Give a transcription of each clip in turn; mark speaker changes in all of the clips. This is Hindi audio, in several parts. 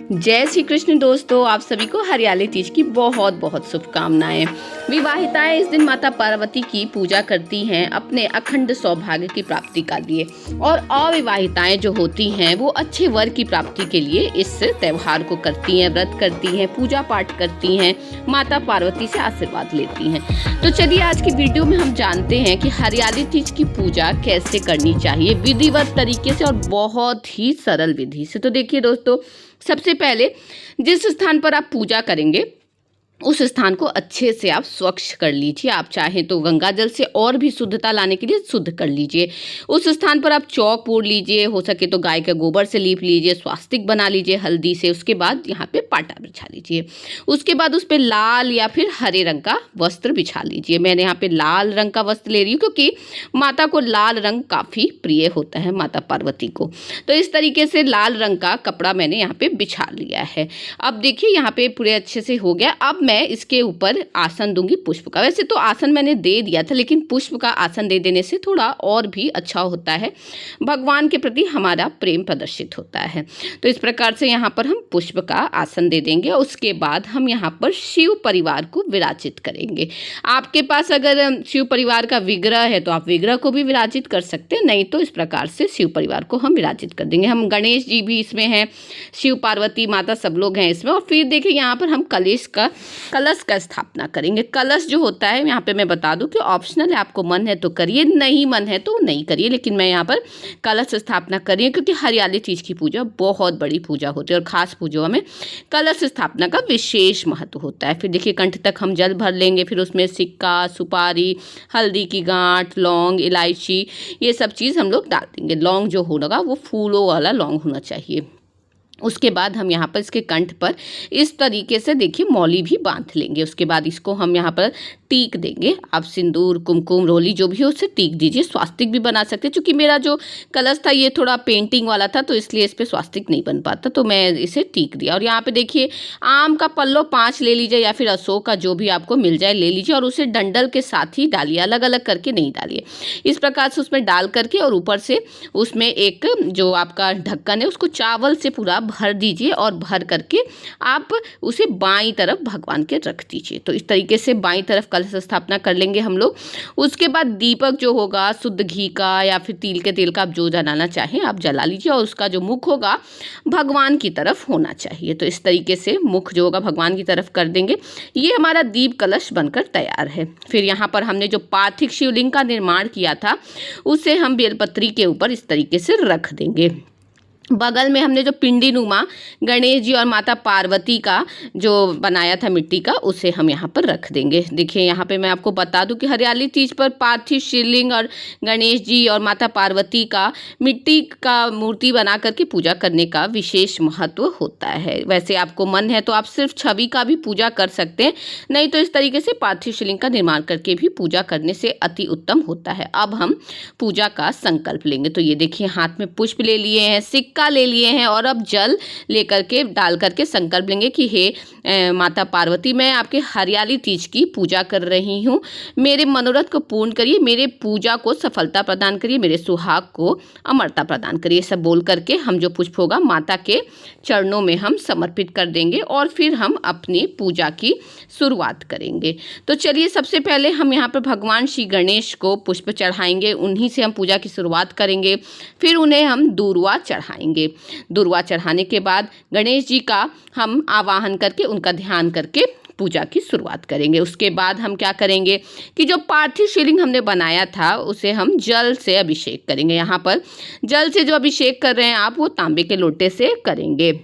Speaker 1: जय श्री कृष्ण दोस्तों, आप सभी को हरियाली तीज की बहुत बहुत शुभकामनाएं। विवाहिताएं इस दिन माता पार्वती की पूजा करती हैं अपने अखंड सौभाग्य की प्राप्ति के लिए, और अविवाहिताएं जो होती हैं वो अच्छे वर की प्राप्ति के लिए इस त्यौहार को करती हैं, व्रत करती हैं, पूजा पाठ करती हैं, माता पार्वती से आशीर्वाद लेती हैं। तो चलिए आज की वीडियो में हम जानते हैं कि हरियाली तीज की पूजा कैसे करनी चाहिए विधिवत तरीके से और बहुत ही सरल विधि से। तो देखिए दोस्तों, सबसे पहले जिस स्थान पर आप पूजा करेंगे उस स्थान को अच्छे से आप स्वच्छ कर लीजिए। आप चाहें तो गंगा जल से और भी शुद्धता लाने के लिए शुद्ध कर लीजिए। उस स्थान पर आप चौक पूर लीजिए, हो सके तो गाय के गोबर से लीप लीजिए, स्वास्तिक बना लीजिए हल्दी से। उसके बाद यहाँ पे पाटा बिछा लीजिए। उसके बाद उस पर लाल या फिर हरे रंग का वस्त्र बिछा लीजिए। मैंने यहाँ पे लाल रंग का वस्त्र ले रही हूँ क्योंकि माता को लाल रंग काफ़ी प्रिय होता है, माता पार्वती को। तो इस तरीके से लाल रंग का कपड़ा मैंने यहाँ पे बिछा लिया है। अब देखिए यहाँ पे पूरे अच्छे से हो गया। अब मैं इसके ऊपर आसन दूंगी पुष्प का। वैसे तो आसन मैंने दे दिया था, लेकिन पुष्प का आसन दे देने से थोड़ा और भी अच्छा होता है, भगवान के प्रति हमारा प्रेम प्रदर्शित होता है। तो इस प्रकार से यहाँ पर हम पुष्प का आसन दे देंगे। उसके बाद हम यहाँ पर शिव परिवार को विराजित करेंगे। आपके पास अगर शिव परिवार का विग्रह है तो आप विग्रह को भी विराजित कर सकते हैं, नहीं तो इस प्रकार से शिव परिवार को हम विराजित कर देंगे। हम गणेश जी भी इसमें हैं, शिव पार्वती माता सब लोग हैं इसमें। और फिर देखिए यहाँ पर हम कलश का स्थापना करेंगे। कलश जो होता है यहाँ पे मैं बता दूं कि ऑप्शनल है, आपको मन है तो करिए, नहीं मन है तो नहीं करिए, लेकिन मैं यहाँ पर कलश स्थापना कर रही हूँ क्योंकि हरियाली तीज की पूजा बहुत बड़ी पूजा होती है और खास पूजाओं में कलश स्थापना का विशेष महत्व होता है। फिर देखिए कंठ तक हम जल भर लेंगे, फिर उसमें सिक्का, सुपारी, हल्दी की गांठ, लौंग, इलायची, ये सब चीज़ हम लोग डाल देंगे। लौंग जो होगा वो फूलों वाला लौंग होना चाहिए। उसके बाद हम यहाँ पर इसके कंठ पर इस तरीके से देखिए मौली भी बांध लेंगे। उसके बाद इसको हम यहाँ पर टीक देंगे। आप सिंदूर, कुमकुम, रोली जो भी हो उससे टीक दीजिए। स्वास्तिक भी बना सकते हैं। चूँकि मेरा जो कलश था ये थोड़ा पेंटिंग वाला था तो इसलिए इस पर स्वास्तिक नहीं बन पाता, तो मैं इसे टीक दिया। और यहाँ पे देखिए आम का पल्लो 5 ले लीजिए या फिर अशोक का जो भी आपको मिल जाए ले लीजिए और उसे डंडल के साथ ही डालिए, अलग अलग करके नहीं डालिए। इस प्रकार से उसमें डाल करके और ऊपर से उसमें एक जो आपका ढक्कन है उसको चावल से पूरा भर दीजिए और भर करके आप उसे बाईं तरफ भगवान के रख दीजिए। तो इस तरीके से बाईं तरफ कलश स्थापना कर लेंगे हम लोग। उसके बाद दीपक जो होगा शुद्ध घी का या फिर तिल के तेल का, आप जो जलाना चाहें आप जला लीजिए और उसका जो मुख होगा भगवान की तरफ होना चाहिए। तो इस तरीके से मुख जो होगा भगवान की तरफ कर देंगे। ये हमारा दीप कलश बनकर तैयार है। फिर यहाँ पर हमने जो पार्थिव शिवलिंग का निर्माण किया था उसे हम बेलपत्री के ऊपर इस तरीके से रख देंगे। बगल में हमने जो पिंडी नुमा गणेश जी और माता पार्वती का जो बनाया था मिट्टी का उसे हम यहाँ पर रख देंगे। देखिए यहाँ पे मैं आपको बता दूं कि हरियाली तीज पर पार्थिव शिवलिंग और गणेश जी और माता पार्वती का मिट्टी का मूर्ति बना करके पूजा करने का विशेष महत्व होता है। वैसे आपको मन है तो आप सिर्फ छवि का भी पूजा कर सकते हैं, नहीं तो इस तरीके से पार्थिव शिवलिंग का निर्माण करके भी पूजा करने से अति उत्तम होता है। अब हम पूजा का संकल्प लेंगे। तो ये देखिए हाथ में पुष्प ले लिए हैं, सिक्का ले लिए हैं और अब जल लेकर के डाल करके संकल्प लेंगे कि हे माता पार्वती, मैं आपके हरियाली तीज की पूजा कर रही हूँ, मेरे मनोरथ को पूर्ण करिए, मेरे पूजा को सफलता प्रदान करिए, मेरे सुहाग को अमरता प्रदान करिए। सब बोल करके हम जो पुष्प होगा माता के चरणों में हम समर्पित कर देंगे और फिर हम अपनी पूजा की शुरुआत करेंगे। तो चलिए सबसे पहले हम यहाँ पर भगवान श्री गणेश को पुष्प चढ़ाएंगे, उन्हीं से हम पूजा की शुरुआत करेंगे। फिर उन्हें हम दूर्वा चढ़ाएंगे। दूर्वा चढ़ाने के बाद गणेश जी का हम आवाहन करके उनका ध्यान करके पूजा की शुरुआत करेंगे। उसके बाद हम क्या करेंगे कि जो पार्थिव शिवलिंग हमने बनाया था उसे हम जल से अभिषेक करेंगे। यहाँ पर जल से जो अभिषेक कर रहे हैं आप वो तांबे के लोटे से करेंगे।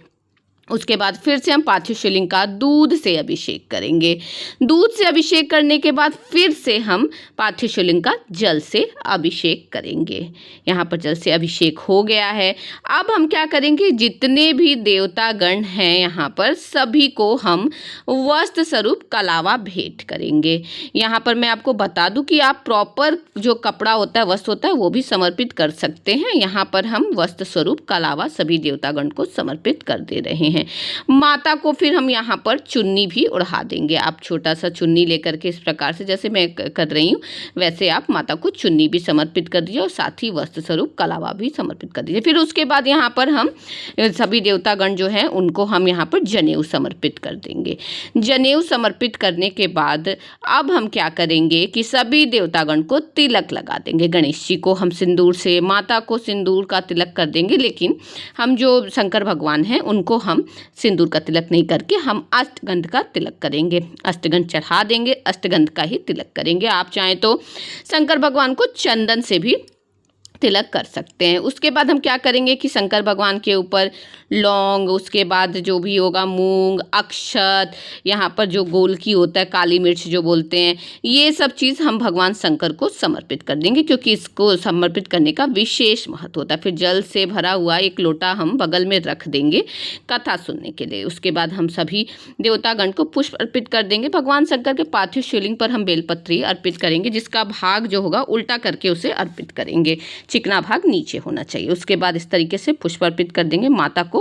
Speaker 1: उसके बाद फिर से हम पार्थिव शिवलिंग का दूध से अभिषेक करेंगे। दूध से अभिषेक करने के बाद फिर से हम पार्थिव शिवलिंग का जल से अभिषेक करेंगे। यहाँ पर जल से अभिषेक हो गया है। अब हम क्या करेंगे, जितने भी देवता गण हैं यहाँ पर सभी को हम वस्त्र स्वरूप कलावा भेंट करेंगे। यहाँ पर मैं आपको बता दूं कि आप प्रॉपर जो कपड़ा होता है, वस्त्र होता है, वो भी समर्पित कर सकते हैं। यहाँ पर हम वस्त्र स्वरूप कलावा सभी देवतागण को समर्पित कर दे रहे हैं। हैं। माता को फिर हम यहाँ पर चुन्नी भी ओढ़ा देंगे। आप छोटा सा चुन्नी लेकर के इस प्रकार से जैसे मैं कर रही हूँ वैसे आप माता को चुन्नी भी समर्पित कर दीजिए और साथ ही वस्त्र स्वरूप कलावा भी समर्पित कर दीजिए। फिर उसके बाद यहाँ पर हम सभी देवतागण जो हैं उनको हम यहाँ पर जनेऊ समर्पित कर देंगे। जनेऊ समर्पित करने के बाद अब हम क्या करेंगे कि सभी देवतागण को तिलक लगा देंगे। गणेश जी को हम सिंदूर से, माता को सिंदूर का तिलक कर देंगे, लेकिन हम जो शंकर भगवान हैं उनको हम सिंदूर का तिलक नहीं करके हम अष्टगंध का तिलक करेंगे। अष्टगंध चढ़ा देंगे, अष्टगंध का ही तिलक करेंगे। आप चाहें तो शंकर भगवान को चंदन से भी तिलक कर सकते हैं। उसके बाद हम क्या करेंगे कि शंकर भगवान के ऊपर लौंग, उसके बाद जो भी होगा मूंग, अक्षत, यहाँ पर जो गोलकी होता है, काली मिर्च जो बोलते हैं, ये सब चीज़ हम भगवान शंकर को समर्पित कर देंगे क्योंकि इसको समर्पित करने का विशेष महत्व होता है। फिर जल से भरा हुआ एक लोटा हम बगल में रख देंगे कथा सुनने के लिए। उसके बाद हम सभी देवतागण को पुष्प अर्पित कर देंगे। भगवान शंकर के पार्थिव शिवलिंग पर हम बेलपत्री अर्पित करेंगे, जिसका भाग जो होगा उल्टा करके उसे अर्पित करेंगे, चिकना भाग नीचे होना चाहिए। उसके बाद इस तरीके से पुष्प अर्पित कर देंगे। माता को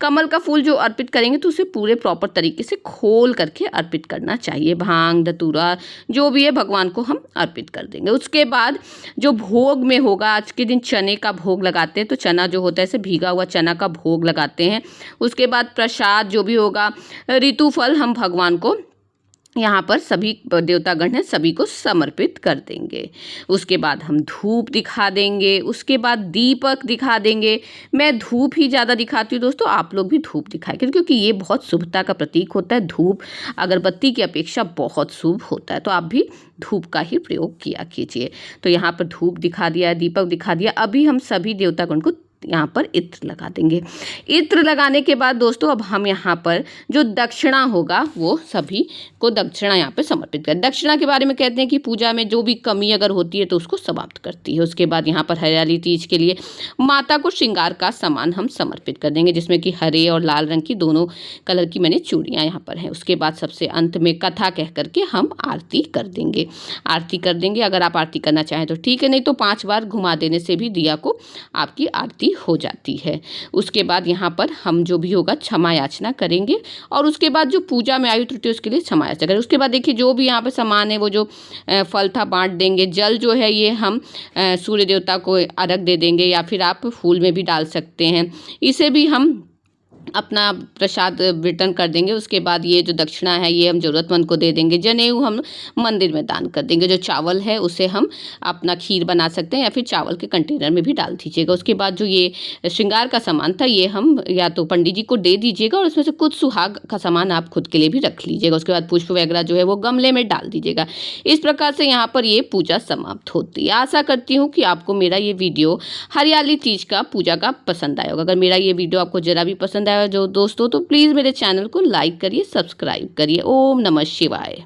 Speaker 1: कमल का फूल जो अर्पित करेंगे तो उसे पूरे प्रॉपर तरीके से खोल करके अर्पित करना चाहिए। भांग, धतूरा जो भी है भगवान को हम अर्पित कर देंगे। उसके बाद जो भोग में होगा, आज के दिन चने का भोग लगाते हैं, तो चना जो होता है ऐसे भीगा हुआ चना का भोग लगाते हैं। उसके बाद प्रसाद जो भी होगा, ऋतु फल हम भगवान को यहाँ पर सभी देवतागण हैं सभी को समर्पित कर देंगे। उसके बाद हम धूप दिखा देंगे, उसके बाद दीपक दिखा देंगे। मैं धूप ही ज़्यादा दिखाती हूँ दोस्तों, आप लोग भी धूप दिखाएं क्योंकि ये बहुत शुभता का प्रतीक होता है। धूप अगरबत्ती की अपेक्षा बहुत शुभ होता है, तो आप भी धूप का ही प्रयोग किया कीजिए। तो यहाँ पर धूप दिखा दिया, दीपक दिखा दिया। अभी हम सभी देवतागण को यहाँ पर इत्र लगा देंगे। इत्र लगाने के बाद दोस्तों अब हम यहाँ पर जो दक्षिणा होगा वो सभी को दक्षिणा यहाँ पे समर्पित करें। दक्षिणा के बारे में कहते हैं कि पूजा में जो भी कमी अगर होती है तो उसको समाप्त करती है। उसके बाद यहाँ पर हरियाली तीज के लिए माता को श्रृंगार का सामान हम समर्पित कर देंगे, जिसमें कि हरे और लाल रंग की दोनों कलर की मैंने चूड़ियाँ यहाँ पर हैं। उसके बाद सबसे अंत में कथा कह करके हम आरती कर देंगे। आरती कर देंगे, अगर आप आरती करना चाहें तो ठीक है, नहीं तो 5 बार घुमा देने से भी दिया को आपकी आरती हो जाती है। उसके बाद यहाँ पर हम जो भी होगा क्षमा याचना करेंगे और उसके बाद जो पूजा में आयु त्रुटि उसके लिए क्षमा याचना करेंगे। उसके बाद देखिए जो भी यहाँ पे सामान है वो जो फल था बांट देंगे। जल जो है ये हम सूर्य देवता को अर्घ दे देंगे या फिर आप फूल में भी डाल सकते हैं। इसे भी हम अपना प्रसाद वितरण कर देंगे। उसके बाद ये जो दक्षिणा है ये हम ज़रूरतमंद को दे देंगे। जनेऊ हम मंदिर में दान कर देंगे। जो चावल है उसे हम अपना खीर बना सकते हैं या फिर चावल के कंटेनर में भी डाल दीजिएगा। उसके बाद जो ये श्रृंगार का सामान था ये हम या तो पंडित जी को दे दीजिएगा और उसमें से कुछ सुहाग का सामान आप खुद के लिए भी रख लीजिएगा। उसके बाद पुष्प वगैरह जो है वो गमले में डाल दीजिएगा। इस प्रकार से यहाँ पर ये पूजा समाप्त होती है। आशा करती हूँ कि आपको मेरा ये वीडियो हरियाली तीज का पूजा का पसंद आया होगा। अगर मेरा ये वीडियो आपको ज़रा भी पसंद आया जो दोस्तों तो प्लीज़ मेरे चैनल को लाइक करिए, सब्सक्राइब करिए। ओम नमः शिवाय।